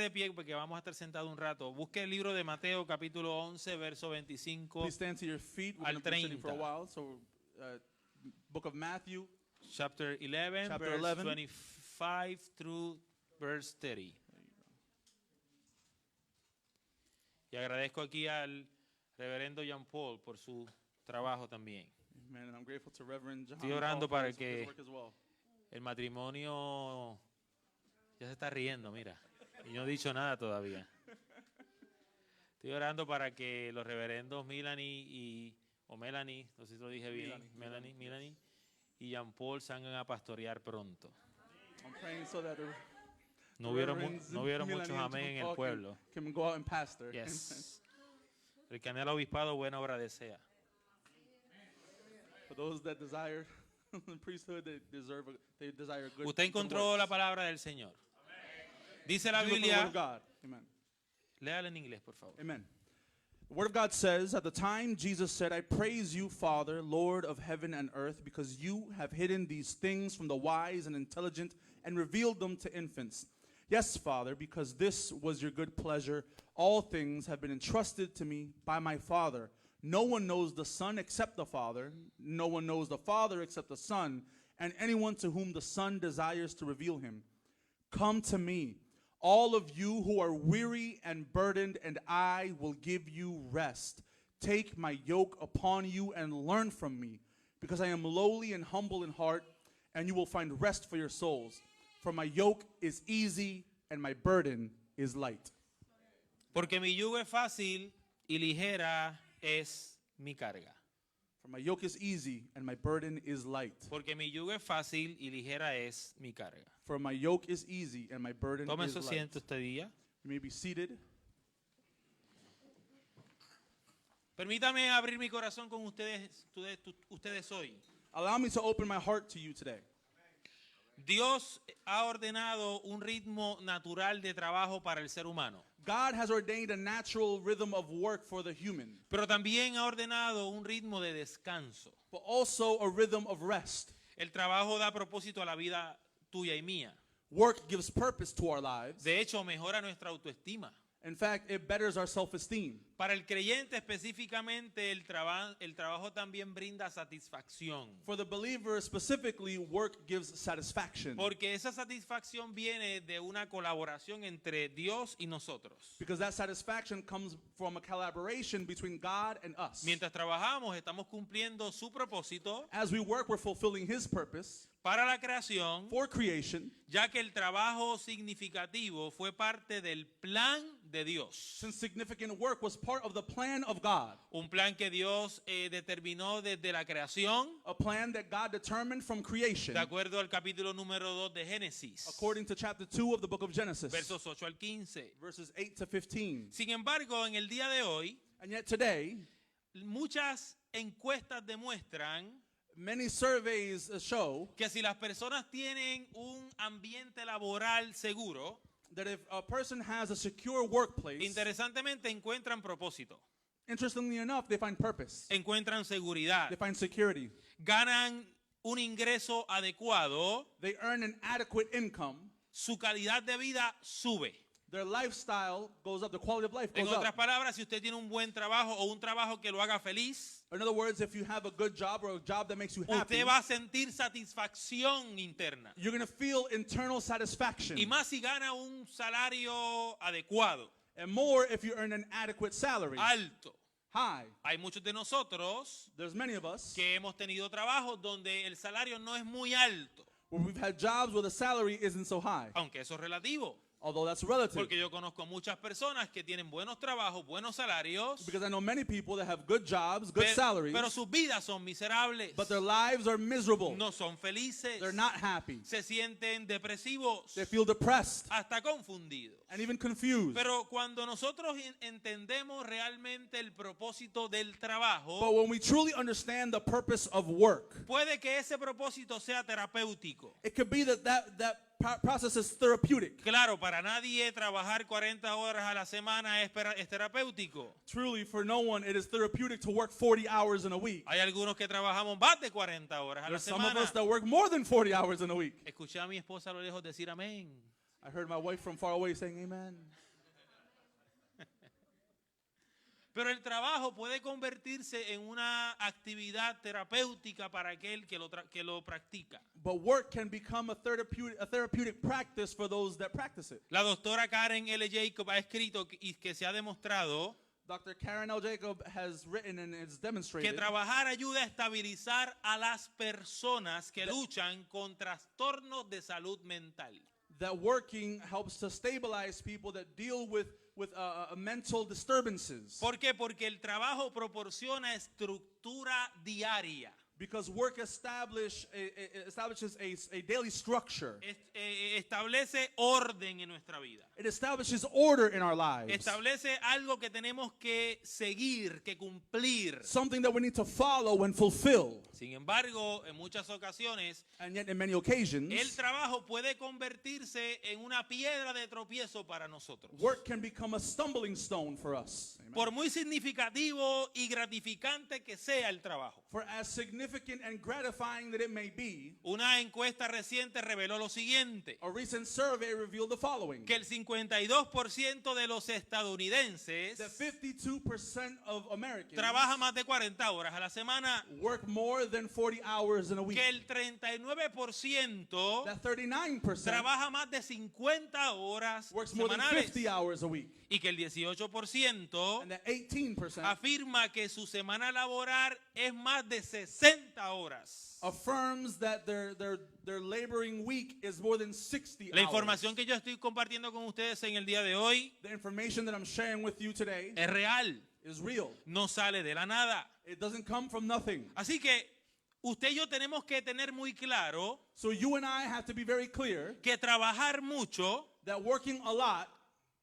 de pie porque vamos a estar sentados un rato. Busque el libro de Mateo capítulo 11 verso 25 Please stand to your feet. We're al going to be sitting for a 30. while. So, book of Matthew, chapter 11 Chapter verse 11. 25 through verse 30. Y agradezco aquí al reverendo Jean Paul por su trabajo también. Amen. And I'm grateful to Reverend John Estoy orando Paul for para his que work as well. el matrimonio ya se está riendo, mira. Y no he dicho nada todavía. Estoy orando para que los reverendos Melanie, no sé si lo dije bien, Melanie y Jean Paul salgan a pastorear pronto. I'm praying so that the No hubieron Reverends muchos Melanie and amén en John el Paul pueblo. can go out and pastor. Yes. El que anhela obispado, buena obra desea. For those that desire the priesthood, they desire good. Usted encontró la palabra del Señor. Dice la Word of Biblia, God. Amen. léala en inglés, por favor. Amen. The Word of God says, at the time Jesus said, I praise you, Father, Lord of heaven and earth, because you have hidden these things from the wise and intelligent and revealed them to infants. Yes, Father, because this was your good pleasure. All things have been entrusted to me by my Father. No one knows the Son except the Father. No one knows the Father except the Son, and anyone to whom the Son desires to reveal him. Come to me, all of you who are weary and burdened, and I will give you rest. Take my yoke upon you and learn from me, because I am lowly and humble in heart, and you will find rest for your souls. For my yoke is easy and my burden is light. Porque mi yugo es fácil y ligera es mi carga. For my yoke is easy and my burden is light. Porque mi yugo es fácil y ligera es mi carga. For my yoke is easy and my burden Tome is su light. asiento este día. You may be seated. Permítame abrir mi corazón con ustedes hoy. Allow me to open my heart to you today. Dios ha ordenado un ritmo natural de trabajo para el ser humano. God has ordained a natural rhythm of work for the human, Pero también ha ordenado un ritmo de descanso. but also a rhythm of rest. El trabajo da propósito a la vida tuya y mía. Work gives purpose to our lives. De hecho, mejora nuestra autoestima. In fact, it betters our self-esteem. Para el creyente específicamente, el trabajo también brinda satisfacción. For the believer specifically, work gives satisfaction. Porque esa satisfacción viene de una colaboración entre Dios y nosotros. Because that satisfaction comes from a collaboration between God and us. Mientras trabajamos, estamos cumpliendo su propósito As we work, we're fulfilling His purpose para la creación, for creation, ya que el trabajo significativo fue parte del plan de Dios. since significant work was part of the plan of God. Un plan que Dios determinó desde la creación, A plan that God determined from creation, de acuerdo al capítulo número 2 de Génesis, according to chapter 2 of the book of Genesis, versos 8 al 15. verses 8 to 15. Sin embargo, en el día de hoy, And yet today, muchas encuestas demuestran many surveys show que si las personas tienen un ambiente laboral seguro, that if a person has a secure workplace, interesantemente encuentran propósito, interestingly enough, they find purpose. encuentran seguridad, They find security. ganan un ingreso adecuado, They earn an adequate income. su calidad de vida sube. Their lifestyle goes up. The quality of life En goes otras up. palabras, si usted tiene un buen trabajo o un trabajo que lo haga feliz, In other words, if you have a good job or a job that makes you happy, usted va a sentir satisfacción interna. you're going to feel internal satisfaction. Y más si gana un salario adecuado, And more if you earn an adequate salary. alto. High. Hay muchos de nosotros There's many of us que hemos tenido trabajos donde el salario no es muy alto, where we've had jobs where the salary isn't so high, aunque eso es relativo. although that's relative. Porque yo conozco muchas personas que tienen buenos trabajos, buenos salarios, Because I know many people that have good jobs, good salaries, pero sus vidas son miserables. but their lives are miserable. No son felices. They're not happy. Se sienten depresivos, They feel depressed hasta confundidos. and even confused. Pero cuando nosotros entendemos realmente el propósito del But trabajo, when we truly understand the purpose of work, puede que ese propósito sea terapéutico. it could be that process is therapeutic. Claro, para nadie trabajar 40 horas a la semana es terapéutico. Truly, for no one, it is therapeutic to work 40 hours in a week. Hay algunos que trabajamos más de 40 horas a la There's some of semana. us that work more than 40 hours in a week. Escuché a mi esposa a lo lejos decir amén. I heard my wife from far away saying amen. Pero el trabajo puede convertirse en una actividad terapéutica para aquel que lo practica. But work can become a therapeutic practice for those that practice it. La doctora Karen L. Jacob ha escrito y que se ha demostrado Dr. Karen L. Jacob has written and it's que demonstrated trabajar ayuda a estabilizar a las personas que luchan con trastornos de salud mental. that working helps to stabilize people that deal with mental disturbances. ¿Por qué? Porque el trabajo proporciona estructura diaria. Because work establishes a daily structure. Establece orden en nuestra vida. It establishes order in our lives. Establece algo que tenemos que seguir, que cumplir. Something that we need to follow and fulfill. Sin embargo, en muchas ocasiones, And yet in many occasions, el trabajo puede convertirse en una piedra de tropiezo para nosotros. work can become a stumbling stone for us. Amen. Por muy significativo y gratificante que sea el trabajo. For as significant and gratifying that it may be, Una encuesta reciente reveló lo siguiente, a recent survey revealed the following. que el 52% de los estadounidenses That 52% of Americans trabaja más de 40 horas a la semana, work more than 40 hours in a week. que el 39% That 39% trabaja más de 50 horas works more than semanales 50 hours a week. y que el 18% And that 18% afirma que su semana laboral es más de 60 horas. affirms that their laboring week is more than 60 La hours. información que yo estoy compartiendo con ustedes en el día de hoy The information that I'm sharing with you today es real, is real. no sale de la nada. It doesn't come from nothing. Así que usted y yo tenemos que tener muy claro So you and I have to be very clear que trabajar mucho that working a lot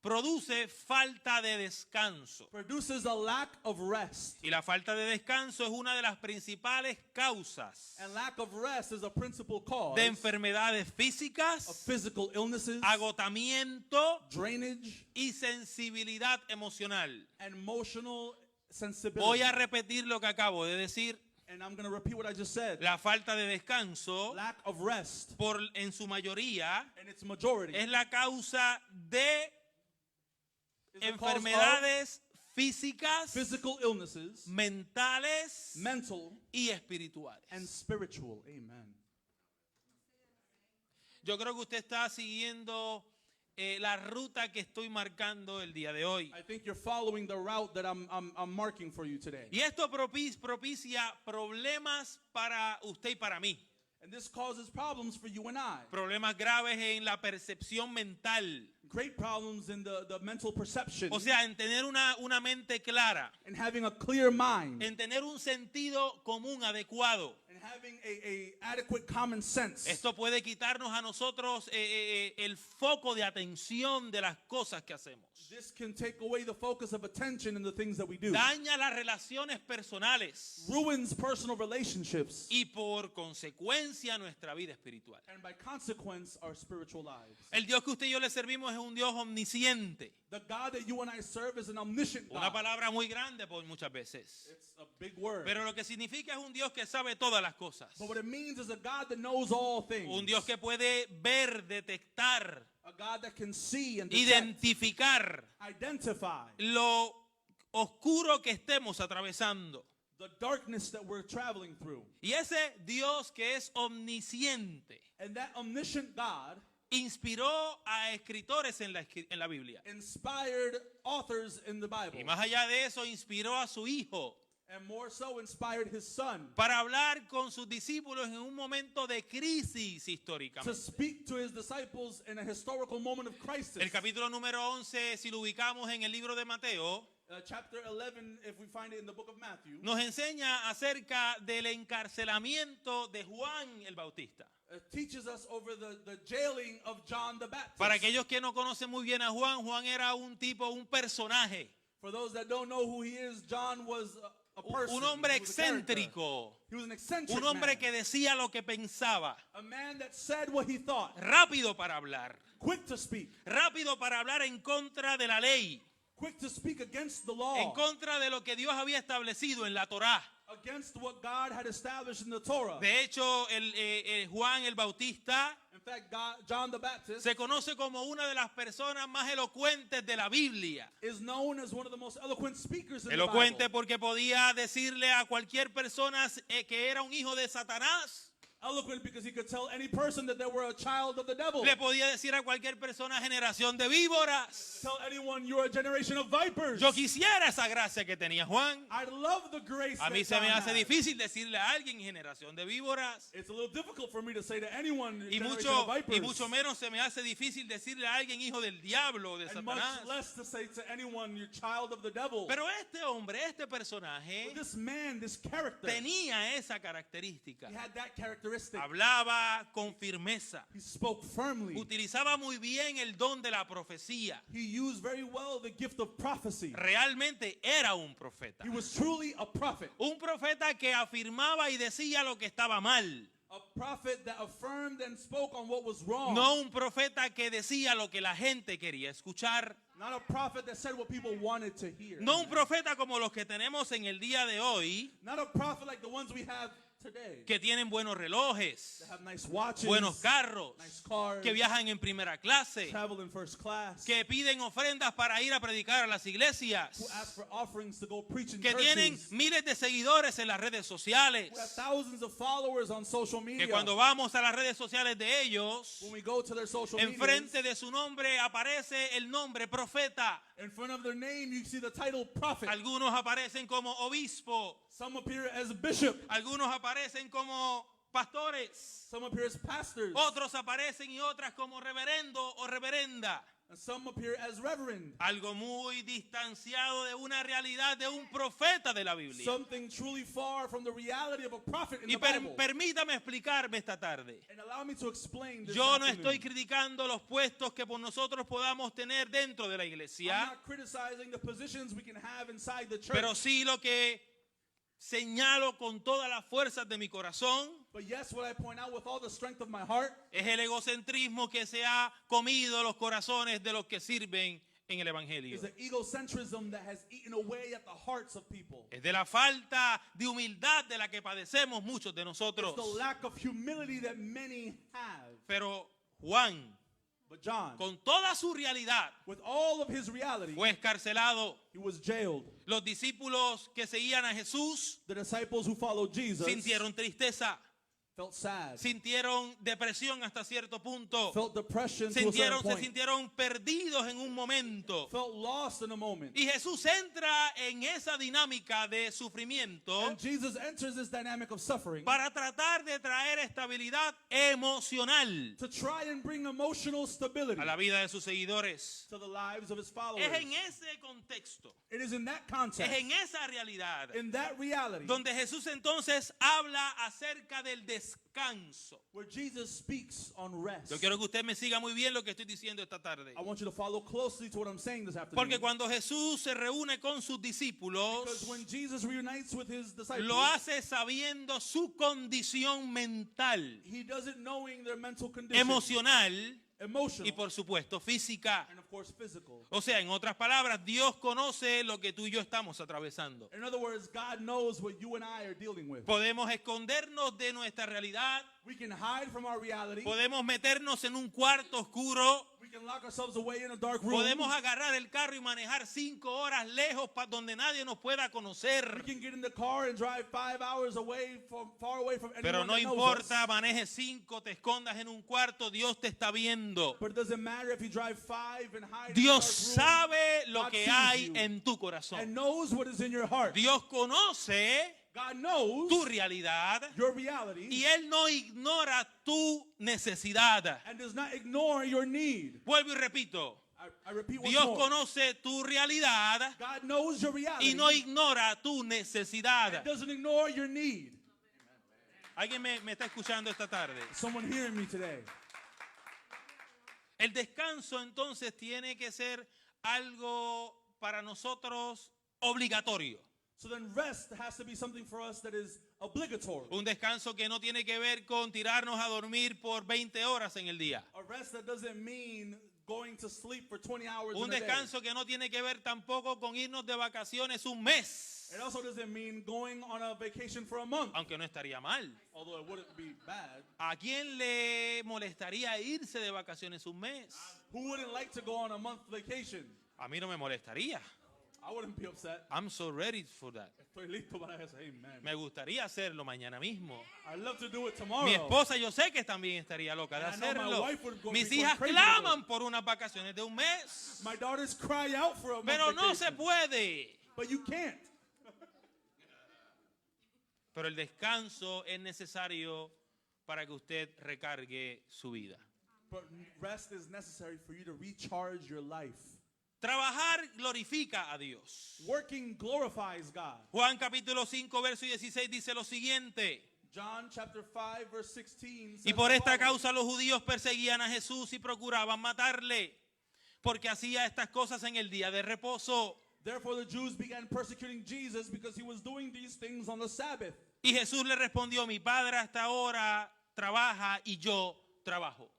produce falta de descanso. produces a lack of rest. Y la falta de descanso es una de las principales causas And lack of rest is a principal cause de enfermedades of físicas, physical illnesses, agotamiento drainage, y sensibilidad emocional. and emotional sensibility. Voy a repetir lo que acabo de decir. And I'm going to repeat what I just said. La falta de descanso, Lack of rest, en su mayoría, in its majority, es la causa de is the cause of enfermedades físicas, physical illnesses, mentales mental, y espirituales. and spiritual. Amen. Yo creo que usted está siguiendo la ruta que estoy marcando el día de hoy. I think you're following the route that I'm marking for you today. Y esto propicia problemas para usted y para mí. And this causes problems for you and I. Problemas graves en la percepción mental. Great problems in the mental perception. O sea, en tener una mente clara. And having a clear mind. En tener un sentido común adecuado. And having a adequate common sense. Esto puede quitarnos a nosotros el foco de atención de las cosas que hacemos. This can take away the focus of attention in the things that we do. Daña las relaciones personales. Ruins personal relationships. Y por consecuencia nuestra vida espiritual. And by consequence, our spiritual lives. El Dios que usted y yo le servimos es un Dios omnisciente. The God that you and I serve is an omniscient Una God. palabra muy grande por muchas veces. It's a big word. Pero lo que significa es un Dios que sabe todas las cosas. But what it means is a God that knows all things. Un Dios que puede ver, detectar, A God that can see and detect, identificar identify lo oscuro que estemos atravesando. the darkness that we're traveling through. Y ese Dios que es omnisciente And that omniscient God inspiró a escritores en la Biblia. inspired authors in the Bible. Y más allá de eso, inspiró a su Hijo And more so inspired his son para hablar con sus discípulos en un momento de crisis to históricamente. speak to his disciples in a historical moment of crisis. El capítulo número 11, si lo ubicamos en el libro de Mateo, Chapter 11, if we find it in the book of Matthew, nos enseña acerca del encarcelamiento de Juan el Bautista. teaches us over the jailing of John the Baptist. Para aquellos que no conocen muy bien a Juan, Juan era un tipo, un personaje, For those that don't know who he is, John was a person. un hombre He was a character. excéntrico, He was an eccentric un hombre man. que decía lo que pensaba, A man that said what he thought, rápido para hablar, quick to speak, rápido para hablar en contra de la ley, quick to speak against the law, en contra de lo que Dios había establecido en la Torá. against what God had established in the Torah. De hecho, Juan el Bautista In fact, John the Baptist se conoce como una de las personas más elocuentes de la Biblia. is known as one of the most eloquent speakers in the Elocuente Bible. porque podía decirle a cualquier persona que era un hijo de Satanás. Eloquent because he could tell any person that they were a child of the devil. Le podía decir a cualquier persona generación de víboras. Tell anyone you're a generation of vipers. Yo quisiera esa gracia que tenía Juan. I love the grace A mí that se me John hace had. difícil decirle a alguien generación de víboras. It's a little difficult for me to say to anyone Y generation of vipers. mucho menos se me hace difícil decirle a alguien hijo del diablo o de and much Satanás. less to say to anyone you're child of the devil. Pero este hombre, este personaje, But this man, this character, tenía esa característica. he had that characteristic. Hablaba con firmeza. He spoke firmly. Utilizaba muy bien el don de la profecía. He used very well the gift of prophecy. Realmente era un profeta. He was truly a prophet. Un profeta que afirmaba y decía lo que estaba mal. A prophet that affirmed and spoke on what was wrong. No un profeta que decía lo que la gente quería escuchar. Not a prophet that said what people wanted to hear. No un profeta como los que tenemos en el día de hoy, Not a prophet like the ones we have today. que tienen buenos relojes, That have nice watches, buenos carros, nice cars, que viajan en primera clase, travel in first class, que piden ofrendas para ir a predicar a las iglesias, who ask for offerings to go preach in que tienen churches, miles de seguidores en las redes sociales, who have thousands of followers on social media. que cuando vamos a las redes sociales de ellos, When we go to their social media, enfrente de su nombre aparece el nombre profeta. in front of their name you see the title prophet. Algunos aparecen como obispo, Some appear as bishop, algunos aparecen como pastores, some appear as pastors, otros aparecen y otras como reverendo o reverenda. and some appear as reverend. Algo muy distanciado de una realidad de un profeta de la Biblia. Something truly far from the reality of a prophet in Y the Bible. permítame explicarme esta tarde. And allow me to explain this Yo no afternoon. estoy criticando los puestos que por nosotros podamos tener dentro de la I'm iglesia, not criticizing the positions we can have inside the church. pero sí lo que señalo con todas las fuerzas de mi corazón But yes, what I point out with all the strength of my heart es el egocentrismo que se ha comido los corazones de los que sirven en el Evangelio. is the egocentrism that has eaten away at the hearts of people. Es de la falta de humildad de la que padecemos muchos de nosotros. It's the lack of humility that many have. Pero Juan, But John, con toda su realidad, with all of his reality, fue escarcelado. he was jailed. Los discípulos que seguían a Jesús The disciples who followed Jesus sintieron tristeza, felt sad, sintieron depresión hasta cierto punto, felt depression to a certain se point, sintieron perdidos en un momento. felt lost in a moment. Y Jesús entra en esa dinámica de sufrimiento And Jesus enters this dynamic of suffering para tratar de traer estabilidad emocional to try and bring emotional stability a la vida de sus seguidores. to the lives of his followers. Es en ese contexto, It is in that es context, en esa realidad, in that reality, donde Jesús entonces habla acerca del descanso. where Jesus speaks on rest. Yo quiero que usted me siga muy bien lo que estoy diciendo esta tarde. I want you to follow closely to what I'm saying this afternoon. Porque cuando Jesús se reúne con sus discípulos, Because when Jesus reunites with his disciples, lo hace sabiendo su condición mental, he does it knowing their mental condition, emocional emotional, y por supuesto física. and of course physical. O sea, en otras palabras, Dios conoce lo que tú y yo estamos atravesando. In other words, God knows what you and I are dealing with. Podemos escondernos de nuestra realidad, We can hide from our reality. podemos meternos en un cuarto oscuro, We can lock ourselves away in a dark room. podemos agarrar el carro y manejar 5 horas lejos donde nadie nos pueda We conocer. can get in the car and drive 5 hours away from far away from anyone Pero no that knows importa, us. manejes 5, te escondas en un cuarto, Dios te está viendo. But it doesn't matter if you drive 5 and hide Dios in a dark room. sabe lo God que sees hay you en tu corazón. and knows what is in your heart. Dios conoce God knows tu realidad your reality y Él no ignora tu necesidad. and does not ignore your need. Vuelvo y repito, I repeat once Dios more. conoce tu realidad God knows your reality y no ignora tu necesidad. and doesn't ignore your need. ¿Alguien me está escuchando esta tarde? Someone hearing me today. El descanso entonces tiene que ser algo para nosotros obligatorio. So then rest has to be something for us that is obligatory. Un descanso que no tiene que ver con tirarnos a dormir por 20 horas en el día. A rest that doesn't mean going to sleep for 20 hours Un in a day. descanso que no tiene que ver tampoco con irnos de vacaciones un mes, It also doesn't mean going on a vacation for a month, aunque no estaría mal. although it wouldn't be bad. ¿A quién le molestaría irse de vacaciones un mes? Who wouldn't like to go on a month vacation? A mí no me molestaría. I wouldn't be upset. I'm so ready for that. Estoy listo para eso. Amen. Me gustaría hacerlo mañana mismo. I'd love to do it tomorrow. Mi esposa yo sé que también estaría loca de And I know my hacerlo. wife would go- Mis be going hijas crazy claman por unas vacaciones de un mes. My daughters cry out for a month Pero no se vacation, puede. but you can't. Pero el descanso es necesario para que usted recargue su vida. But rest is necessary for you to recharge your life. Trabajar glorifica a Dios. Working glorifies God. Juan capítulo 5, verso 16 dice lo siguiente. John chapter 5 verse 16 Y says por the esta following. causa los judíos perseguían a Jesús y procuraban matarle, porque hacía estas cosas en el día de reposo. Therefore the Jews began persecuting Jesus because he was doing these things on the Sabbath. Y Jesús le respondió, mi padre hasta ahora trabaja y yo trabajo.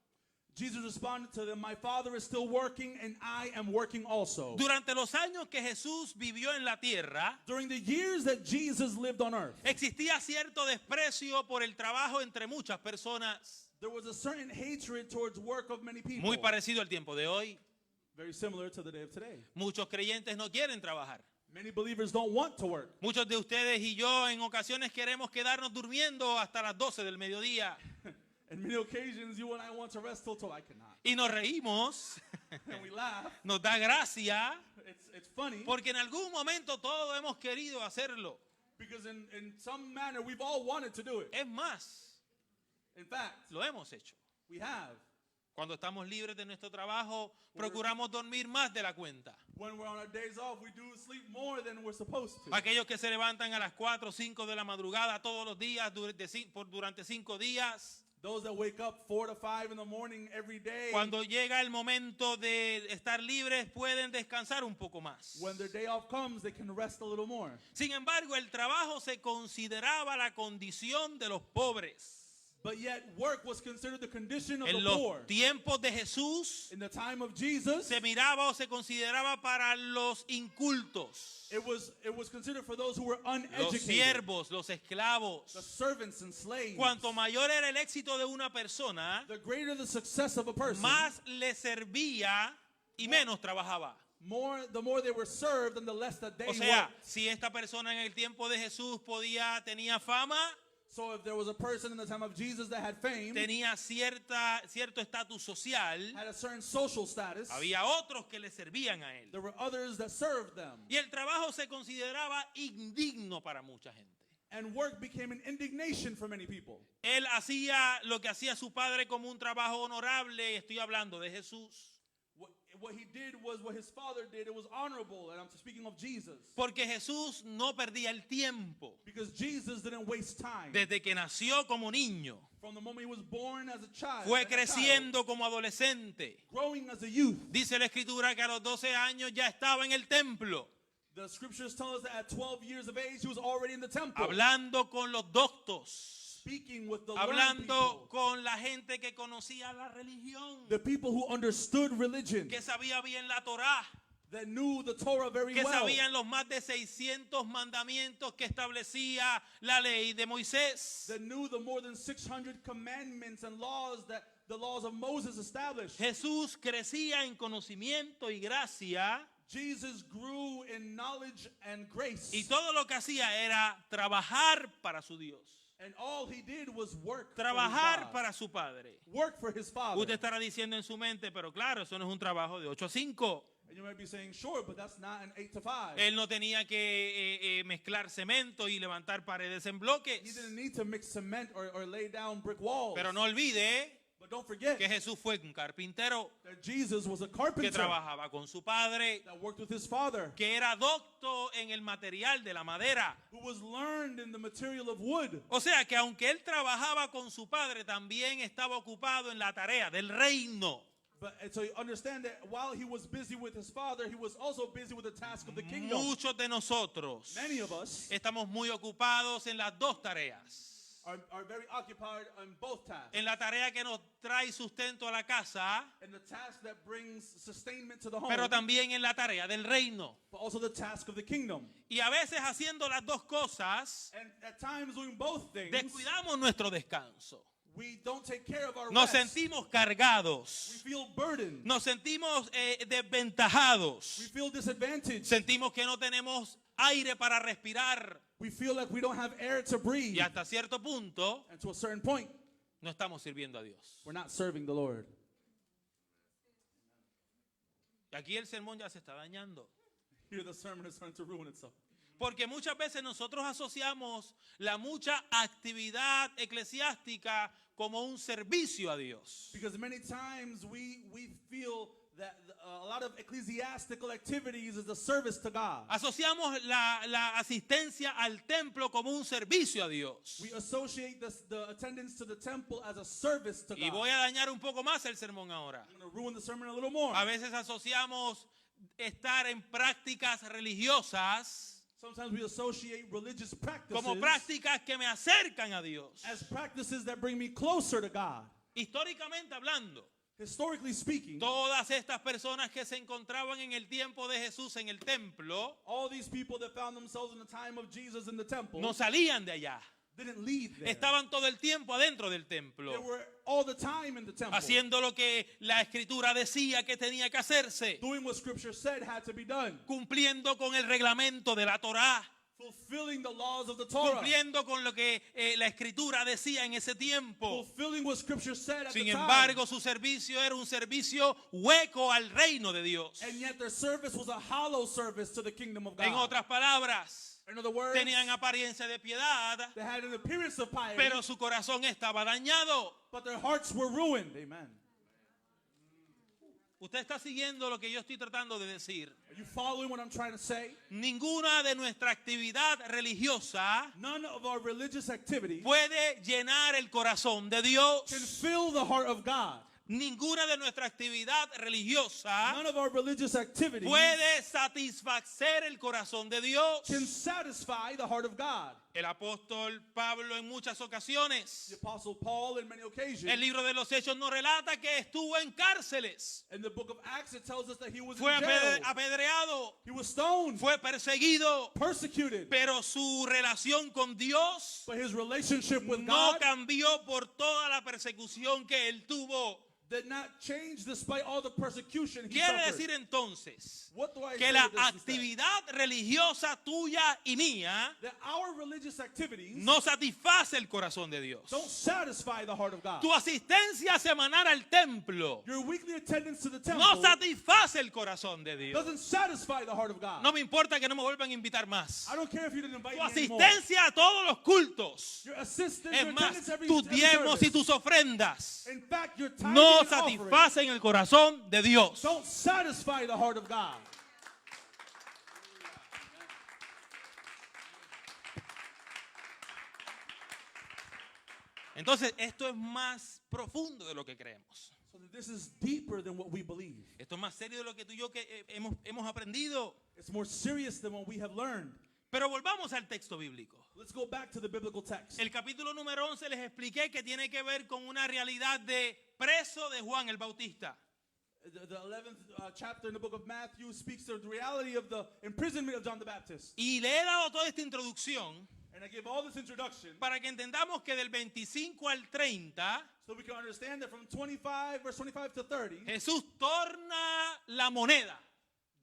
Jesus responded to them, my Father is still working and I am working also. Durante los años que Jesús vivió en la tierra, During the years that Jesus lived on earth, existía cierto desprecio por el trabajo entre muchas personas, there was a certain hatred towards work of many people. muy parecido al tiempo de hoy. Very similar to the day of today. Muchos creyentes no quieren trabajar. Many believers don't want to work. Muchos de ustedes y yo en ocasiones queremos quedarnos durmiendo hasta las 12 del mediodía. In many occasions, you and I want to rest till I cannot. Y nos reímos, And we laugh. nos da gracia, It's funny porque en algún momento todos hemos querido hacerlo. because in some manner we've all wanted to do it. Es más, In fact, lo hemos hecho. we have. Cuando estamos libres de nuestro trabajo, procuramos dormir más de la cuenta. When we're on our days off, we do sleep more than we're supposed to. Aquellos que se levantan a las 4 o 5 de la madrugada todos los días durante 5 días, Those that wake up 4 to 5 in the morning every day, cuando llega el momento de estar libres, pueden descansar un poco más. when their day off comes, they can rest a little more. Sin embargo, el trabajo se consideraba la condición de los pobres. But yet, work was considered the condition of En the los poor. tiempos de Jesús, In the time of Jesus, se miraba o se consideraba para los incultos, it was considered for those who were los uneducated, siervos, los esclavos. the servants and slaves. Cuanto mayor era el éxito de una persona, The greater the success of a person, más le servía y menos trabajaba. the more they were served and the less that they O sea, worked. si esta persona en el tiempo de Jesús tenía fama, So if there was a person in the time of Jesus that had fame, tenía cierto estatus social, had a certain social status, había otros que le servían a él. there were others that served them. Y el trabajo se consideraba indigno para mucha gente. And work became an indignation for many people. Él hacía lo que hacía su padre como un trabajo honorable, estoy hablando de Jesús. What he did was what his father did. It was honorable, and I'm speaking of Jesus. Porque Jesús no perdía el tiempo. Because Jesus didn't waste time. Desde que nació como niño, From the moment he was born as a child, fue as a child, creciendo como adolescente. growing as a youth. Dice la escritura que a los 12 años ya estaba en el templo, The scriptures tell us that at 12 years of age, he was already in the temple, hablando con los doctos, speaking with the learned hablando people, con la gente que conocía la religión, the people who understood religion, que sabía bien la Torá, that knew the Torah very que well, sabían los más de 600 mandamientos que establecía la ley de Moisés. that knew the more than 600 commandments and laws that the laws of Moses established. Jesús crecía en conocimiento y gracia, Jesus grew in knowledge and grace. y todo lo que hacía era trabajar para su Dios, And all he did was work for trabajar his God. para su Padre. Work for his Father. Usted estará diciendo en su mente, pero claro, eso no es un trabajo de 8 a 5. And you might be saying, sure, but that's not an 8 to 5. Él no tenía que mezclar cemento y levantar paredes en He bloques. didn't need to mix cement or lay down brick walls. Pero no olvide But don't forget que Jesús fue un carpintero that Jesus was a que carpenter trabajaba con su padre, that worked with his father, que era docto en el material de la madera. who was learned in the material of wood. O sea que aunque él trabajaba con su padre, también estaba ocupado en la tarea del reino. But and so you understand that while he was busy with his father, he was also busy with the task of the kingdom. Muchos de nosotros Many of us estamos muy ocupados en las dos tareas. are very occupied on both tasks. En la tarea que nos trae sustento a la casa, And the task that brings sustainment to the home, pero también en la tarea del reino. but also the task of the kingdom. Y a veces haciendo las dos cosas, And at times doing both things, descuidamos nuestro descanso. we don't take care of our Nos rest. sentimos We cargados. feel burdened. Nos sentimos desventajados. We feel disadvantaged. Sentimos que no tenemos aire para respirar. We feel like we don't have air to breathe. Y hasta cierto punto And to a certain point, no estamos sirviendo a Dios. we're not serving the Lord. Y aquí el sermón ya se está dañando. Here the sermon is starting to ruin itself. Porque muchas veces nosotros asociamos la mucha actividad eclesiástica como un servicio a Dios. Because many times we feel that a lot of ecclesiastical activities is a service to God. Asociamos la asistencia al templo como un servicio a Dios. We associate the attendance to the temple as a service to Y God. voy a dañar un poco más el sermón ahora. I'm going to ruin the sermon a little more. A veces asociamos estar en prácticas religiosas Sometimes we associate religious practices como prácticas que me acercan a Dios. as practices that bring me closer to God. Históricamente hablando, Historically speaking, todas estas personas que se encontraban en el tiempo de Jesús en el templo all these people that found themselves in the time of Jesus in the temple no salían de allá. didn't leave there. Estaban todo el tiempo adentro del templo, They were all the time in the temple, haciendo lo que la escritura decía que tenía que hacerse, doing what Scripture said had to be done, cumpliendo con el reglamento de la Torá, fulfilling the laws of the Torah, cumpliendo con lo que la escritura decía en ese tiempo. fulfilling what Scripture said at Sin the time. embargo, su servicio era un servicio hueco al reino de Dios. And yet their service was a hollow service to the kingdom of God. En otras palabras, in other words, tenían apariencia de piedad, they had an appearance of piety, pero su corazón estaba dañado. but their hearts were ruined. Amen. Usted está siguiendo lo que yo estoy tratando de decir. Are you following what I'm trying to say? Ninguna de nuestra actividad religiosa None of our religious activities puede llenar el corazón de Dios. can fill the heart of God. Ninguna de nuestra actividad religiosa None of our religious activities puede satisfacer el corazón de Dios. can satisfy the heart of God. El apóstol Pablo en muchas ocasiones, The Apostle Paul, in many occasions, el libro de los Hechos nos relata que estuvo en cárceles, in the book of Acts, it tells us that he was fue in jail. apedreado, He was stoned, fue perseguido, persecuted, pero su relación con Dios but his relationship with no God cambió por toda la persecución que él tuvo. did not change despite all the persecution he Quiere suffered. decir entonces What do I que say la with this instead? actividad religiosa tuya y mía That our religious activities no satisface el corazón de Dios. don't satisfy the heart of God. Tu asistencia semanal al templo Your weekly attendance to the temple no satisface el corazón de Dios. doesn't satisfy the heart of God. No me importa que no me vuelvan a invitar más. I don't care if you didn't invite Tu me anymore. asistencia a todos los cultos, Your assistance, es your más, attendance every tus diezmos y service. tus ofrendas In fact, your tithing no and offering satisfacen el corazón de Dios. don't satisfy the heart of God. Entonces, esto es más profundo de lo que creemos. So that this is deeper than what we believe. Esto es más serio de lo que tú y yo que hemos aprendido. It's more serious than what we have learned. Pero volvamos al texto bíblico. Let's go back to the biblical text. El capítulo número 11 les expliqué que tiene que ver con una realidad de preso de Juan el Bautista. The 11th chapter in the book of Matthew speaks to the reality of the imprisonment of John the Baptist. Y le he dado toda esta introducción And I give all this introduction para que entendamos que del 25 al 30 so we can understand that from 25, verse 25 to 30, Jesús torna la moneda.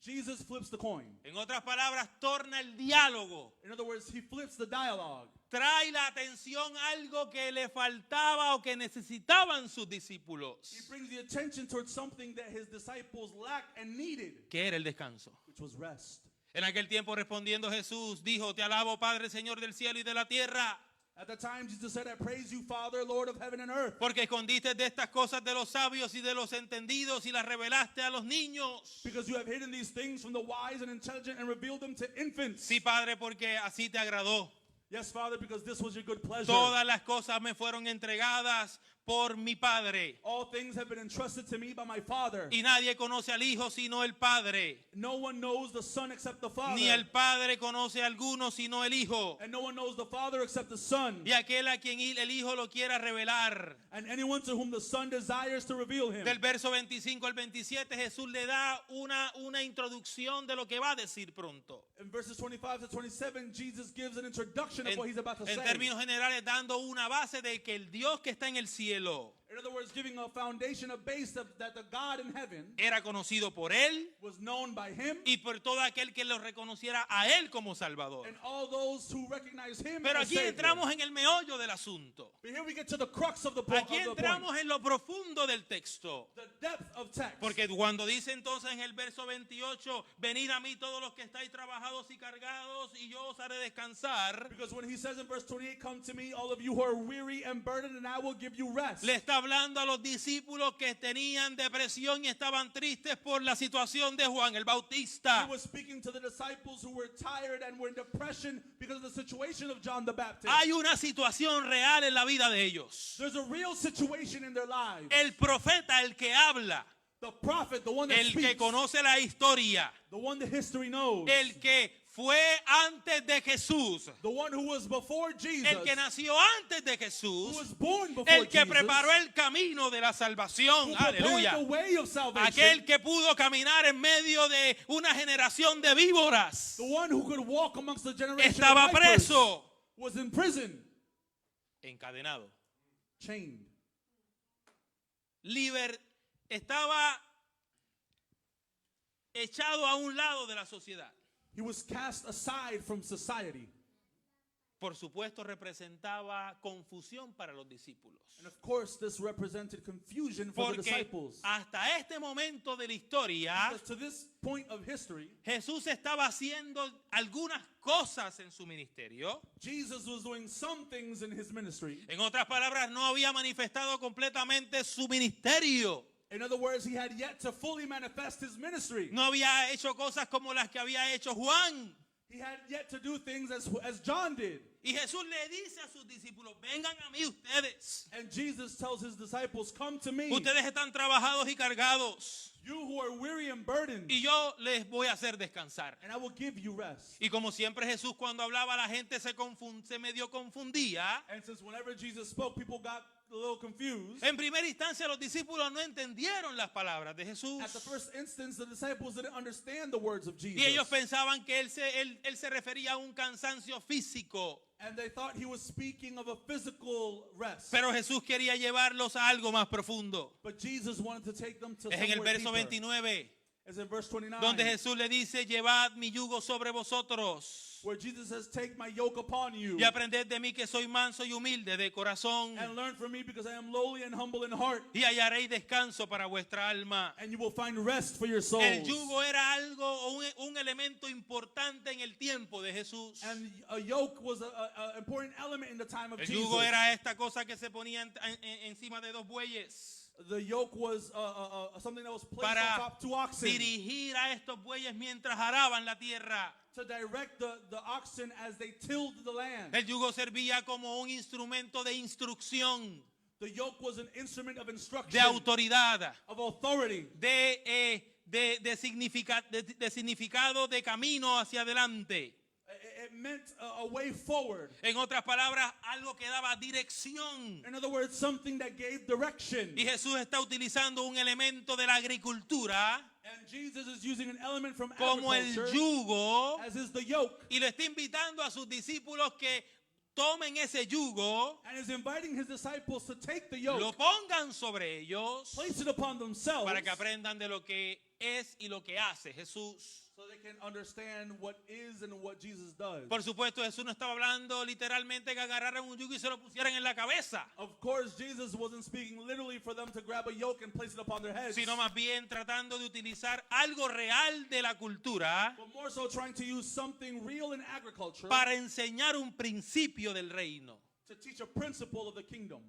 Jesus flips the coin. En otras palabras, torna el diálogo. In other words, he flips the dialogue. Trae la atención a algo que le faltaba o que necesitaban sus He discípulos, brings the attention towards something that his disciples lacked and needed, que era el descanso. which was rest. En aquel tiempo respondiendo Jesús dijo, te alabo Padre, Señor del cielo y de la tierra, At that time, Jesus said, I praise you, Father, Lord of heaven and earth, porque escondiste de estas cosas de los sabios y de los entendidos y las revelaste a los niños. because you have hidden these things from the wise and intelligent and revealed them to infants. Sí, Padre, porque así te agradó. Yes, Father, because this was your good pleasure. Todas las cosas me fueron entregadas por mi Padre. All things have been entrusted to me by my Father. Y nadie conoce al Hijo sino el Padre. No one knows the Son except the Father. Ni el Padre conoce a alguno sino el Hijo. And no one knows the Father except the Son. Y aquel a quien el Hijo lo quiera revelar. And anyone to whom the Son desires to reveal him. Del verso 25 al 27 Jesús le da una introducción de lo que va a decir pronto. In verses 25 to 27, Jesus gives an introduction of what he's about to En say. términos generales, dando una base de que el Dios que está en el cielo In other words, giving a foundation, a base that the God in heaven era conocido por él was known by him y por todo aquel que lo reconociera a él como Salvador. and all those who recognize him Pero as aquí Savior. entramos en el meollo del asunto. But here we get to the crux of the point. Aquí entramos en lo profundo del texto. The depth of text. Porque cuando dice entonces en el verso 28, venid a mí todos los que estáis trabajados y cargados y yo os haré descansar, Because when he says in verse 28, come to me, all of you who are weary and burdened, and I will give you rest. le está hablando a los discípulos que tenían depresión y estaban tristes por la situación de Juan el Bautista. He was speaking to the disciples who were tired and were in depression because of the situation of John the Baptist. Hay una situación real en la vida de ellos. There's a real situation in their lives. El profeta, el que habla, The prophet, the one that el que speaks, conoce la historia, the one that history knows, el que fue antes de Jesús, the one who was before Jesus, el que nació antes de who Jesús, was born before el que Jesus, preparó el camino de la salvación, who prepared aleluya. the way of salvation, Aquel que pudo caminar en medio de una generación de víboras, the one who could walk amongst the generation estaba of vipers, preso, was in prison, encadenado, chained. estaba echado a un lado de la sociedad. He was cast aside from society. Por supuesto, representaba confusión para los discípulos. And of course, this represented confusion for the Porque disciples. hasta este momento de la historia, Because to this point of history, Jesús estaba haciendo algunas cosas en su ministerio. Jesus was doing some things in his ministry. En otras palabras, no había manifestado completamente su ministerio. In other words, he had yet to fully manifest his ministry. No había hecho cosas como las que había hecho Juan. He had yet to do things as John did. Y Jesús le dice a sus discípulos, vengan a mí ustedes. And Jesus tells his disciples, come to me, Ustedes están trabajados y cargados. you who are weary and burdened, Y yo les voy a hacer descansar. and I will give you rest. Y como siempre Jesús cuando hablaba la gente se medio confundía. And since whenever Jesus spoke, people got a little confused. En primera instancia los discípulos no entendieron las palabras de Jesús. At the first instance, the disciples didn't understand the words of Jesus. Y ellos pensaban que él se refería a un cansancio físico. And they thought he was speaking of a physical rest. Pero Jesús quería llevarlos a algo más profundo. But Jesus wanted to take them to Es en el somewhere verso deeper. 29, As in verse 29, donde Jesús le dice, llevad mi yugo sobre vosotros where Jesus says, take my yoke upon you y aprended de mí que soy manso y humilde de corazón and learn from me because I am lowly and humble in heart, y hallaréis descanso para vuestra alma. and you will find rest for your souls. El yugo era algo o un elemento importante en el tiempo de Jesús. And a yoke was an important element in the time of El Jesus. yugo era esta cosa que se ponía encima de dos bueyes The yoke was something that was placed para on top two oxen dirigir a estos bueyes mientras araban la tierra. to direct the oxen as they tilled the land. El yugo servía como un instrumento de instrucción, The yoke was an instrument of instruction, de autoridad, of authority, de significado de camino hacia adelante. It meant a way forward. En otras palabras, algo que daba dirección. In other words, something that gave direction. Y Jesús está utilizando un elemento de la agricultura And Jesus is using an element from como el agriculture, yugo as is the yoke, y le está invitando a sus discípulos que tomen ese yugo, and is inviting his disciples to take the lo yoke, pongan sobre ellos place it upon themselves, para que aprendan de lo que es y lo que hace Jesús. so they can understand what is and what Jesus does. Por supuesto, Jesús no estaba hablando literalmente que agarraran un yugo y se lo pusieran en la cabeza, Of course, Jesus wasn't speaking literally for them to grab a yoke and place it upon their heads, sino más bien tratando de utilizar algo real de la cultura but more so trying to use something real in agriculture para enseñar un principio del reino. to teach a principle of the kingdom.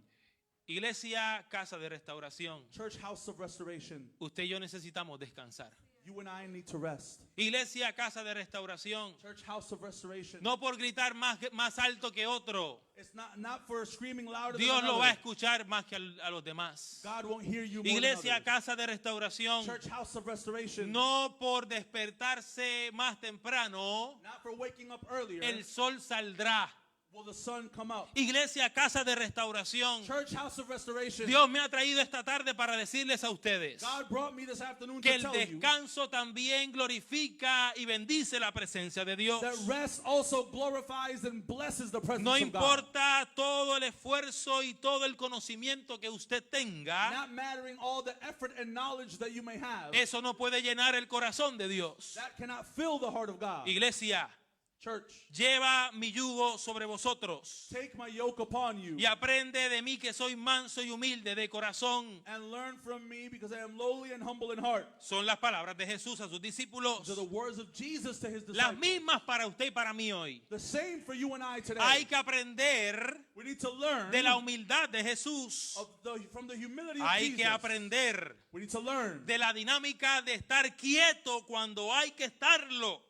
Iglesia, casa de restauración, Church, house of restoration. usted y yo necesitamos descansar. You and I need to rest. Iglesia, casa de restauración. Church, house of restoration. No por gritar más alto que otro. It's not for screaming louder Dios than lo va a another. escuchar más que a los demás. God won't hear you more Iglesia, than others. casa de restauración. Church, house of restoration. No por despertarse más temprano, Not for waking up earlier. el sol saldrá. Will the sun come up? Iglesia, casa de restauración. Church, house of restoration. Dios me ha traído esta tarde para decirles a ustedes God brought me this afternoon que to el tell you descanso también glorifica y bendice la presencia de Dios. that rest also glorifies and blesses the presence No of God. importa todo el esfuerzo y todo el conocimiento que usted tenga, Not mattering all the effort and knowledge that you may have. eso no puede llenar el corazón de Dios. That cannot fill the heart of God. Iglesia, Church, lleva mi yugo sobre vosotros take my yoke upon you y aprende de mí que soy manso y humilde de corazón. and learn from me because I am lowly and humble in heart. Son las palabras de Jesús a sus discípulos. These are the words of Jesus to his Las disciples. mismas para usted y para mí hoy. The same for you and I today. Hay que aprender We need to learn de la humildad de Jesús. from the humility of Hay Jesus. que aprender We need to learn de la dinámica de estar quieto cuando hay que estarlo.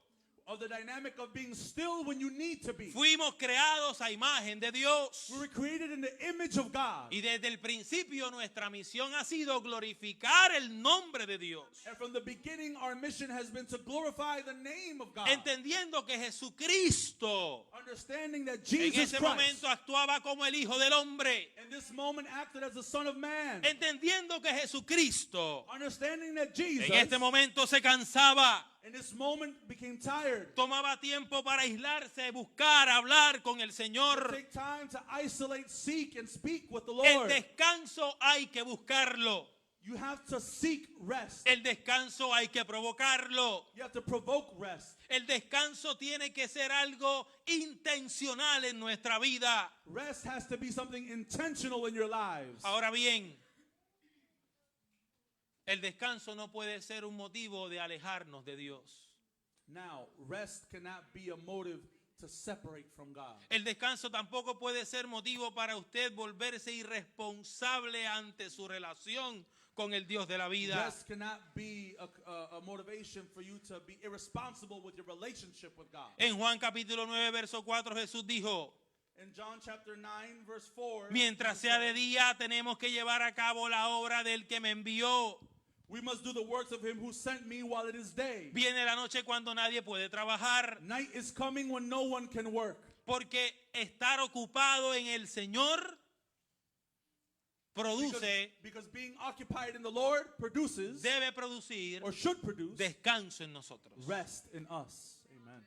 of the dynamic of being still when you need to be. Fuimos creados a imagen de Dios. We were created in the image of God. Y desde el principio nuestra misión ha sido glorificar el nombre de Dios. And from the beginning, our mission has been to glorify the name of God. Entendiendo que Jesucristo Understanding that en Jesus ese Christ momento actuaba como el Hijo del Hombre. in this moment acted as the Son of Man. Entendiendo que Jesucristo Understanding that Jesus en este momento se cansaba. in this moment became tired. Tomaba tiempo para aislarse, buscar, hablar con el Señor. Take time to isolate, seek, and speak with the El Lord. descanso hay que buscarlo. You have to seek rest. El descanso hay que provocarlo. You have to provoke rest. El descanso tiene que ser algo intencional en nuestra vida. Rest has to be something intentional in your lives. Ahora bien, el descanso no puede ser un motivo de alejarnos de Dios. Now, rest cannot be a motive to separate from God. El descanso tampoco puede ser motivo para usted volverse irresponsable ante su relación con el Dios de la vida. Rest cannot be a motivation for you to be irresponsible with your relationship with God. En Juan capítulo 9, verso 4, Jesús dijo: In John chapter 9, verse 4, mientras sea de día, tenemos que llevar a cabo la obra del que me envió. we must do the works of him who sent me while it is day. Viene la noche cuando nadie puede trabajar, Night is coming when no one can work. porque estar ocupado en el Señor produce, Because being occupied in the Lord produces debe producir or should produce descanso en nosotros. rest in us. Amen.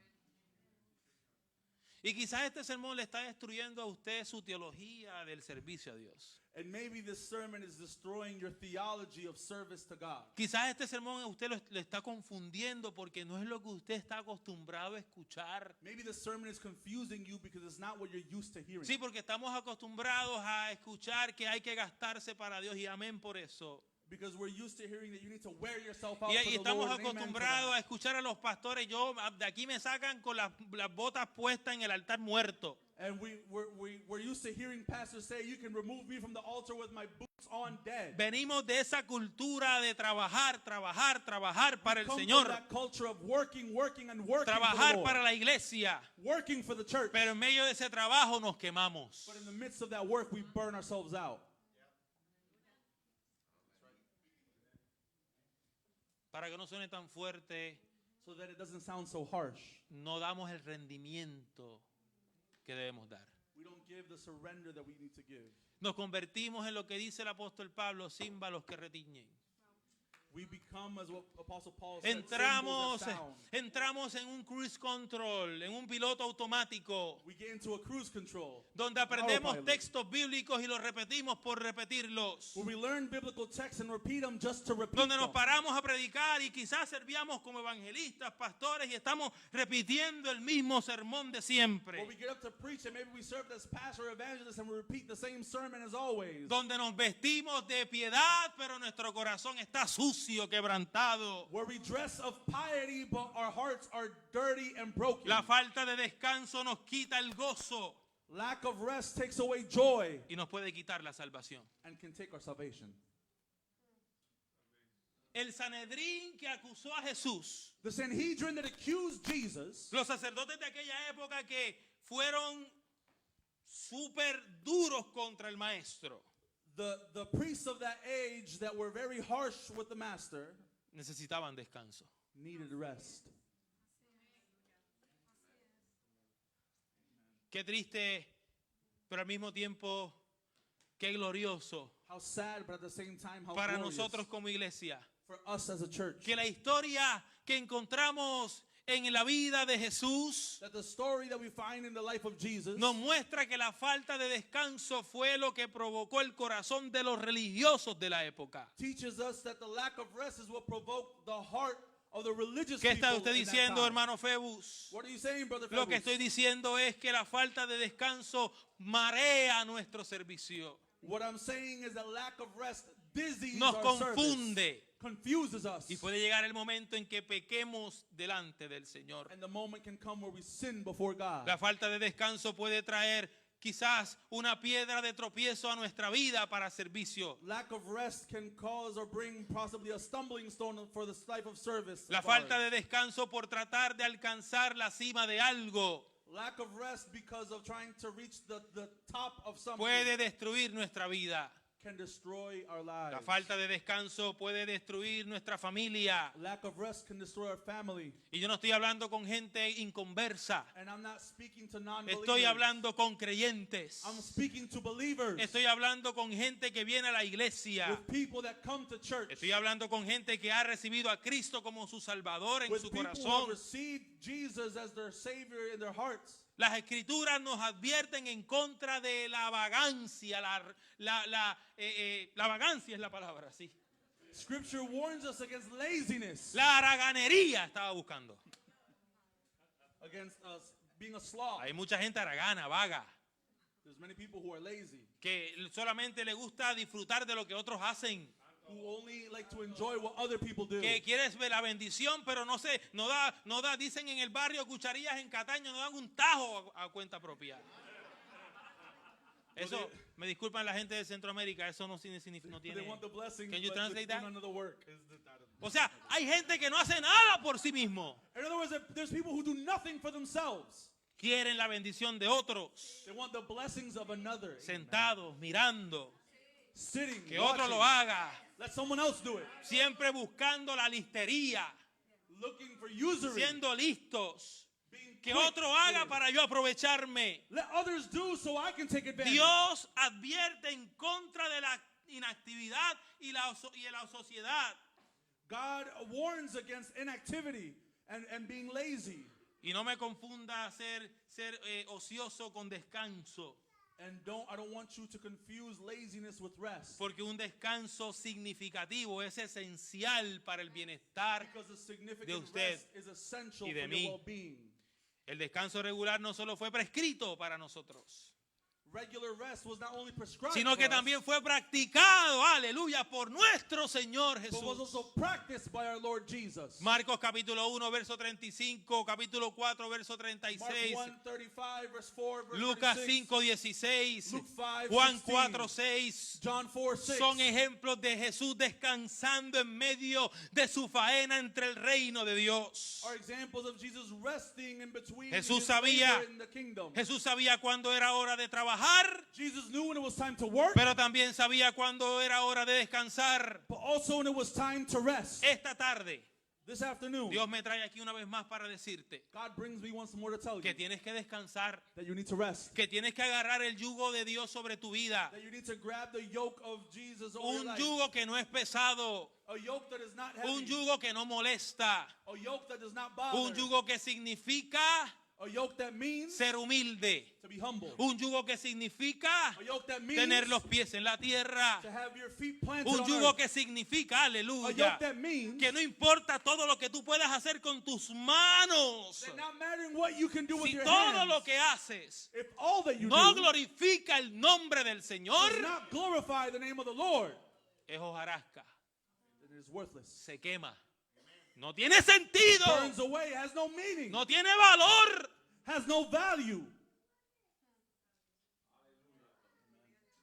Y quizás este sermón le está destruyendo a usted su teología del servicio a Dios. And maybe this sermon is destroying your theology of service to God. Quizás este sermón a usted lo está confundiendo porque no es lo que usted está acostumbrado a escuchar. Maybe the sermon is confusing you because it's not what you're used to hearing. Sí, porque estamos acostumbrados a escuchar que hay que gastarse para Dios y amén por eso. Because we're used to hearing that you need to wear yourself out Y for the estamos Lord. and amen to acostumbrados that. a escuchar a los pastores. Yo de aquí me sacan con las botas puestas en el altar muerto. And we're used to hearing pastors say, you can remove me from the altar with my boots on dead. Venimos de esa cultura de trabajar para el Come from Señor, that culture of working, and working for the trabajar Lord. para la iglesia. Working for the church. Pero en medio de ese trabajo nos quemamos. But in the midst of that work, we burn ourselves out. Para que no suene tan fuerte, So that it doesn't sound so harsh. no damos el rendimiento que debemos dar. We don't give the surrender that we need to give. Nos convertimos en lo que dice el apóstol Pablo, címbalos que retiñen. We become, as what Apostle Paul said, cymbals that sound. Entramos en un cruise control, en un piloto automático, We get into a cruise control. donde aprendemos Autopilot. textos bíblicos y los repetimos por repetirlos. Where we learn biblical texts and repeat them just to repeat Donde nos them. paramos a predicar y quizás servíamos como evangelistas, pastores y estamos repitiendo el mismo sermón de siempre. Where we get up to preach and maybe we serve as pastor or evangelist and we repeat the same sermon as always. Donde nos vestimos de piedad, pero nuestro corazón está sucio, quebrantado. Where we dress of piety but our hearts are dirty and broken. La falta de descanso nos quita el gozo Lack of rest takes away joy y nos puede quitar la salvación. and can take our salvation. el Sanedrín que acusó a Jesús, The Sanhedrin that accused Jesus, los sacerdotes de aquella época que fueron súper duros contra el maestro, the priests of that age that were very harsh with the master, necesitaban descanso. needed rest. Qué triste, pero al mismo tiempo, qué glorioso How sad, but at the same time, how para glorious nosotros como iglesia. for us as a church. Que la historia que encontramos en la vida de Jesús That the story that we find in the life of Jesus nos muestra que la falta de descanso fue lo que provocó el corazón de los religiosos de la época. teaches us that the lack of rest is what provoked the heart of the religious ¿Qué people está usted in that diciendo, time. hermano Febus? What are you saying, brother Lo que Febus? estoy diciendo es que la falta de descanso marea nuestro servicio. What I'm saying is that lack of rest dizzies Nos our service, confunde. confuses us, Y puede llegar el momento en que pequemos delante del Señor. and the moment can come where we sin before God. La falta de descanso puede traer quizás una piedra de tropiezo a nuestra vida para servicio. Lack of rest can cause or bring possibly a stumbling stone for this life of service. La of falta ours. de descanso por tratar de alcanzar la cima de algo Lack of rest because of trying to reach the top of something puede destruir nuestra vida. can destroy our lives. La falta de descanso puede destruir nuestra familia. Lack of rest can destroy our family. Y yo no estoy hablando con gente inconversa. And I'm not speaking to non-believers. Estoy hablando con creyentes. I'm speaking to believers. Estoy hablando con gente que viene a la iglesia. With people that come to church. Estoy hablando con gente que ha recibido a Cristo como su Salvador en With su people who have corazón. received Jesus as their Savior in their hearts. Las escrituras nos advierten en contra de la vagancia. La vagancia es la palabra, sí. Scripture warns us against laziness, La haraganería estaba buscando. against us being a sloth. Hay mucha gente haragana, vaga, There's many people who are lazy, que solamente le gusta disfrutar de lo que otros hacen. who only like to enjoy what other people do. Que quieres ver la bendición, pero no da, dicen en el barrio cucharillas en Cataño, no dan un tajo a cuenta propia. Eso, me disculpan la gente de Centroamérica, eso no tiene. They want the blessings, Can you but translate they do that? none of the work. O sea, hay gente que no hace nada por sí mismo. In other words, there's people who do nothing for themselves. Quieren la bendición de otros, They want the blessings of another. sentados, mirando, Sitting, que otro watching. lo haga, Let someone else do it. siempre buscando la listería, Looking for usury. siendo listos, Being que quick otro haga with it. para yo aprovecharme. Let others do so I can take advantage. Dios advierte en contra de la inactividad y la sociedad. God warns against inactivity and being lazy. Y no me confunda ser ocioso con descanso, And I don't want you to confuse laziness with rest. porque un descanso significativo es esencial para el bienestar. Because the de significant usted rest is essential y de for mí. your well-being. El descanso regular no solo fue prescrito para nosotros, Regular rest was not only prescribed sino for que us, también fue practicado, aleluya, por nuestro Señor but was also Jesús. practiced by our Lord Jesus. Marcos capítulo 1, verso 35, capítulo 4, verso Mark 36, 1:35, verse 4, verse Lucas 36, 5, 16, Luke 5, Juan 16, 4, 6. John 4:6. Son ejemplos de Jesús descansando en medio de su faena entre el reino de Dios. Are examples of Jesus resting in between Jesús his sabía- labor in the kingdom. Jesús sabía cuándo era hora de trabajar, Jesus knew when it was time to work, pero también sabía cuándo era hora de descansar. but also when it was time to rest. Esta tarde, This afternoon, Dios me trae aquí una vez más para decirte God brings me once more to tell que you tienes que descansar, that you need to rest. que tienes que agarrar el yugo de Dios sobre tu vida. That you need to grab the yoke of Jesus over your Un life. yugo que no es pesado, A yoke that is not un heavy. yugo que no molesta, A yoke that does not bother. un yugo que significa A yoke that means ser humilde, to be humble. un yugo que significa A yoke that means tener los pies en la tierra, to have your feet planted un on yugo earth. que significa, A aleluya, yoke that means que no importa todo lo que tú puedas hacer con tus manos, that not mattering what you can do with si your todo hands, lo que haces if all that you no do glorifica el nombre del Señor, does not glorify the name of the Lord, es hojarasca, then it is worthless. se quema, no tiene sentido, Burns away, has no meaning, no tiene valor. has no value.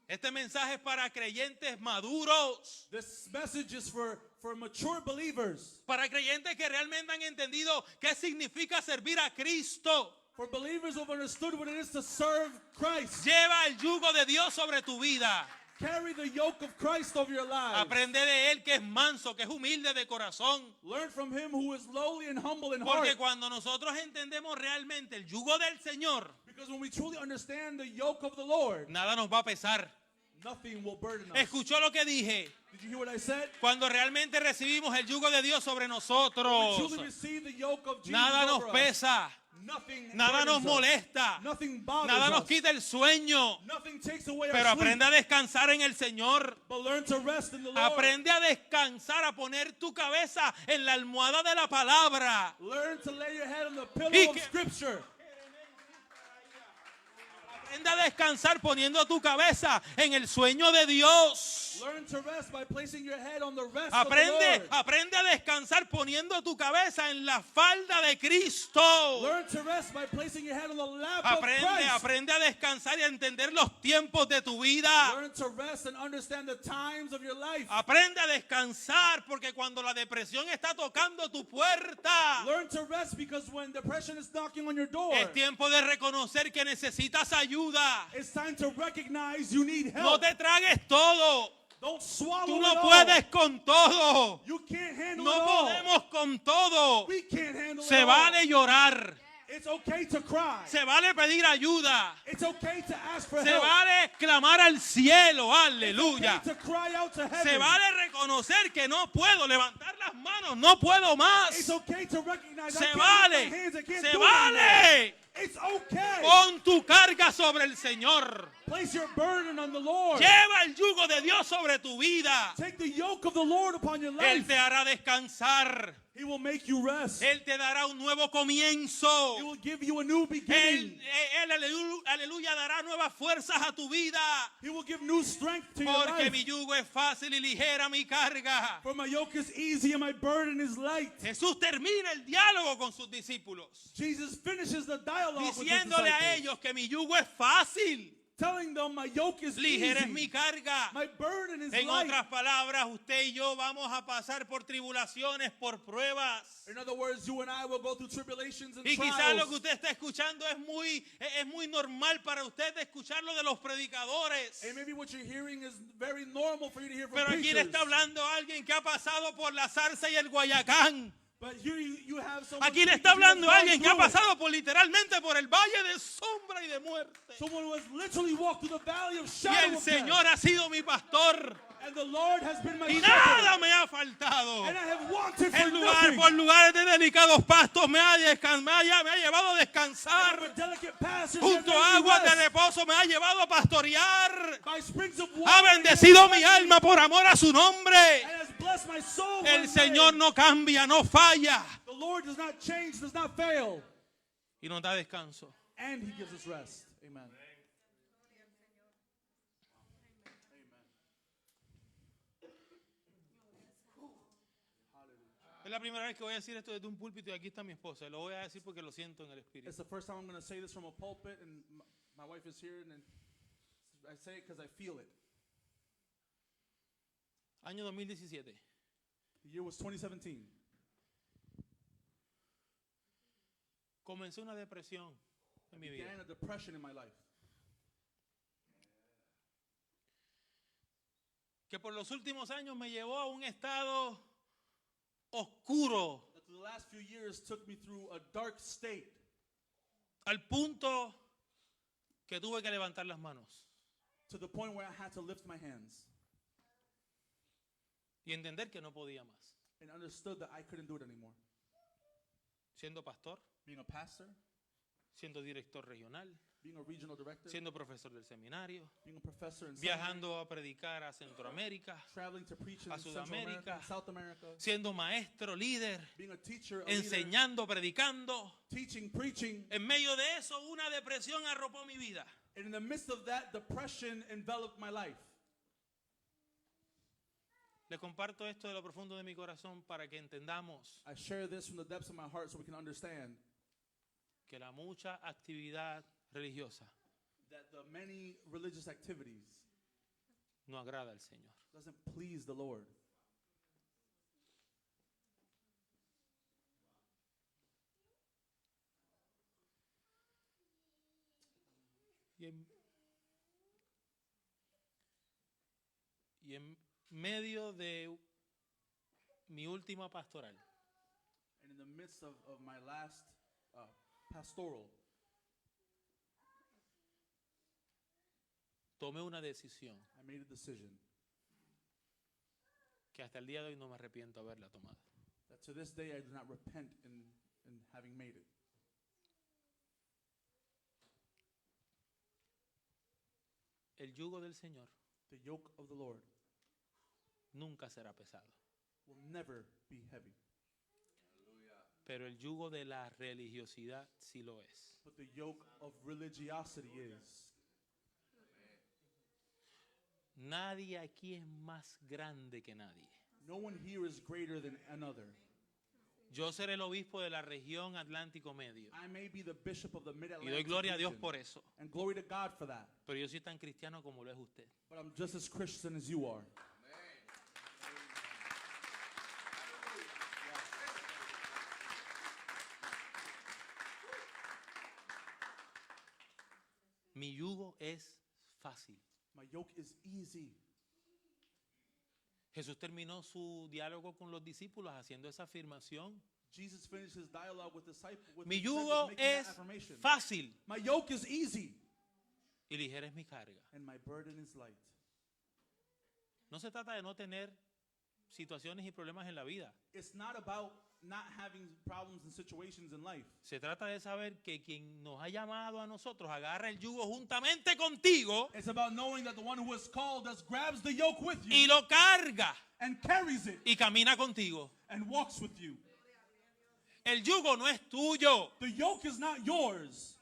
Este mensaje es para creyentes maduros, This message is for mature believers, para creyentes que realmente han entendido qué significa servir a Cristo. for believers who have understood what it is to serve Christ. Lleva el yugo de Dios sobre tu vida. Carry the yoke of Christ over your lives. Aprende de Él que es manso, que es humilde de corazón. Learn from him who is lowly and humble in heart. Porque cuando nosotros entendemos realmente el yugo del Señor, Because when we truly understand the yoke of the Lord, nada nos va a pesar. nothing will burden us. ¿Escuchó lo que dije? Did you hear what I said? Cuando realmente recibimos el yugo de Dios sobre We nosotros, truly receive the yoke of Jesus nada nos over us. pesa, Nothing nada nos burdens us. molesta, Nothing bothers nada nos us. quita el sueño. Nothing takes away Pero our sleep. aprende a descansar en el Señor. But learn to rest in the Lord. Aprende a descansar, a poner tu cabeza en la almohada de la palabra. Learn to lay your head on the pillow Y of que- Scripture. Aprende a descansar poniendo tu cabeza en el sueño de Dios. Learn to rest by placing your head on the rest Aprende, of the Lord. aprende a descansar poniendo tu cabeza en la falda de Cristo. Learn to rest by placing your head on the lap Aprende, of Christ. aprende a descansar y a entender los tiempos de tu vida. Learn to rest and understand the times of your life. Aprende a descansar porque cuando la depresión está tocando tu puerta, Learn to rest because when depression is knocking on your door, es tiempo de reconocer que necesitas ayuda. it's time to recognize you need No help. te tragues todo. Don't swallow Tú it no all. puedes con todo. You can't handle No it all. podemos con todo. We can't handle Se it all. vale llorar. It's okay to cry. Se vale pedir ayuda. It's okay to ask for Se help. vale clamar al cielo. It's Aleluya. okay to cry out to heaven. Se vale reconocer que no puedo levantar las manos. No puedo más. It's okay to recognize I Se can't vale. lift my hands, I can't Se do it anymore. vale. It's okay. Pon tu carga sobre el Señor. Place your burden on the Lord. Lleva el yugo de Dios sobre tu vida. Take the yoke of the Lord upon your Él life. te hará descansar. He will make you rest. Él te dará un nuevo comienzo. He will give you a new Él, beginning. aleluya, dará nuevas fuerzas a tu vida. He will give new strength to your Porque life. mi yugo es fácil y ligera mi carga. For my yoke is easy and my burden is light. Jesús termina el diálogo con sus discípulos, Jesus finishes the dialogue with his diciéndole a disciples, ellos que mi yugo es fácil, telling them my yoke is ligera es easy. mi carga. My burden is En light. otras palabras, usted y yo vamos a pasar por tribulaciones, por pruebas. In other words, you and I will go through tribulations and Y quizás lo que trials. usted está escuchando es muy normal para usted de escucharlo de los predicadores. And maybe what you're hearing is very normal for you to hear from Pero aquí le preachers. está hablando alguien que ha pasado por la zarza y el guayacán. But here you have someone Aquí le speaking está to you hablando that's alguien gone que ha through it. pasado por literalmente por el valle de sombra y de muerte. Someone who has literally walked through the valley of Y shadow el of death. Señor ha sido mi pastor. And the Lord has been my Y shepherd. nada me ha faltado. And I have wanted for En nothing. por lugares de delicados pastos me ha llevado a descansar. For delicate pastures Junto and a aguas de rest. reposo me ha llevado a pastorear. By springs of Ha water and bendecido mi has alma por amor a su nombre. has blessed my soul. by El Señor name. no cambia, no falla. The Lord does not change, does not fail. Y nos da descanso. And he gives us rest. Amen. Es la primera vez que voy a decir esto desde un púlpito y aquí está mi esposa. Lo voy a decir porque lo siento en el espíritu. It's the first time I'm going to say this from a pulpit, and my wife is here, and I say it because I feel it. Año 2017. The year was 2017. Comencé una depresión en mi vida. Began a depression in my life. Que por los últimos años me llevó a un estado oscuro. That the last few years took me through a dark state Al punto que tuve que levantar las manos to the point where I had to lift my hands y entender que no podía más. and understood that I couldn't do it anymore. Siendo pastor, Being a pastor, siendo director regional, being a regional director, siendo profesor del seminario, being a professor in seminary, viajando a predicar a Centroamérica, traveling to preach in a Central America, Sudamérica, South America, siendo maestro, líder, being a teacher, a leader, enseñando, predicando. teaching, preaching. En medio de eso, una depresión arropó mi vida. And in the midst of that, depression enveloped my life. Le comparto esto de lo profundo de mi corazón para que entendamos I share this from the depths of my heart so we can understand que la mucha actividad religiosa that the many religious activities no agrada al Señor. doesn't please the Lord. Y en medio de mi última pastoral, And in the midst of my last pastoral, tomé una decisión I made a decision que hasta el día de hoy no me arrepiento de haberla tomado. that to this day I do not repent in having made it. El yugo del Señor The yoke of the Lord nunca será pesado, will never be heavy, pero el yugo de la religiosidad sí lo es. but the yoke of religiosity is. Nadie aquí es más grande que nadie. No one here is greater than another. Yo seré el obispo de la región Atlántico Medio I may be the bishop of the y doy Mid-Atlantic gloria a Dios region, por eso, and glory to God for that. pero yo soy tan cristiano como lo es usted. But I'm just as Christian as you are. Mi yugo es fácil. My yoke is easy. Jesús terminó su diálogo con los discípulos haciendo esa afirmación. Jesus finished his dialogue with disciples. Mi yugo es fácil My yoke is easy, y ligera es mi carga. and my burden is light. No se trata de no tener situaciones y problemas en la vida. It's not about not having problems and situations in life. Se trata de saber que quien nos ha llamado a nosotros agarra el yugo juntamente contigo It's about knowing that the one who has called us grabs the yoke with y you lo carga and carries it y camina contigo. and walks with you. El yugo no es tuyo. The yoke is not yours.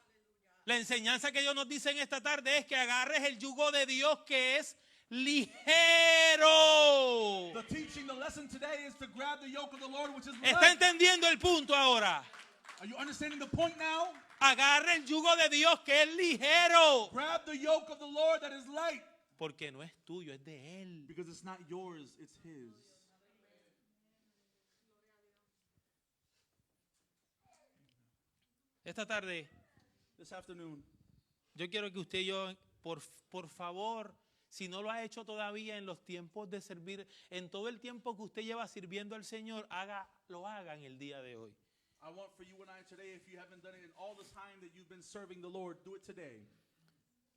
La enseñanza que Dios nos dice en esta tarde es que agarres el yugo de Dios que es ligero. The teaching, the lesson today is to grab the yoke of the Lord, which is ¿Está light. entendiendo el punto ahora? Are you understanding the point now? Agarre el yugo de Dios que es ligero. Grab the yoke of the Lord that is light. Porque no es tuyo, es de Él. Because it's not yours, it's His. Esta tarde This afternoon, yo quiero que usted y yo, por favor, si no lo ha hecho todavía en los tiempos de servir, en todo el tiempo que usted lleva sirviendo al Señor, lo haga en el día de hoy. I want for you and I today, if you haven't done it in all the time that you've been serving the Lord, do it today.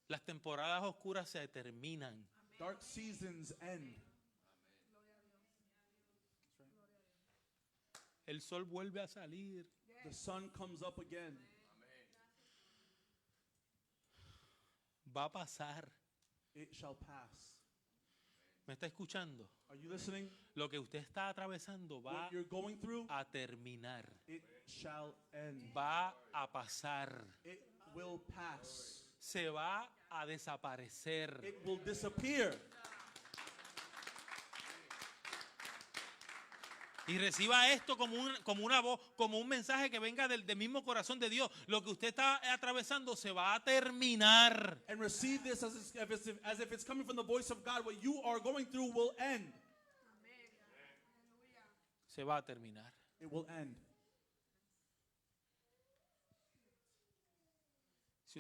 Las temporadas oscuras se terminan. Dark seasons end. El sol vuelve a salir. The sun comes up again. Va a pasar. It shall pass. ¿Me está escuchando? Are you listening? Lo que usted está atravesando va What you're going through, a terminar. it shall end. Va a pasar. It will pass. Se va a desaparecer. It will disappear. Y reciba esto como una voz, como un mensaje que venga del mismo corazón de Dios. Lo que usted está atravesando se va a terminar. And receive this as if it's coming from the voice of God. What you are going through will end. Se va a terminar. It will end.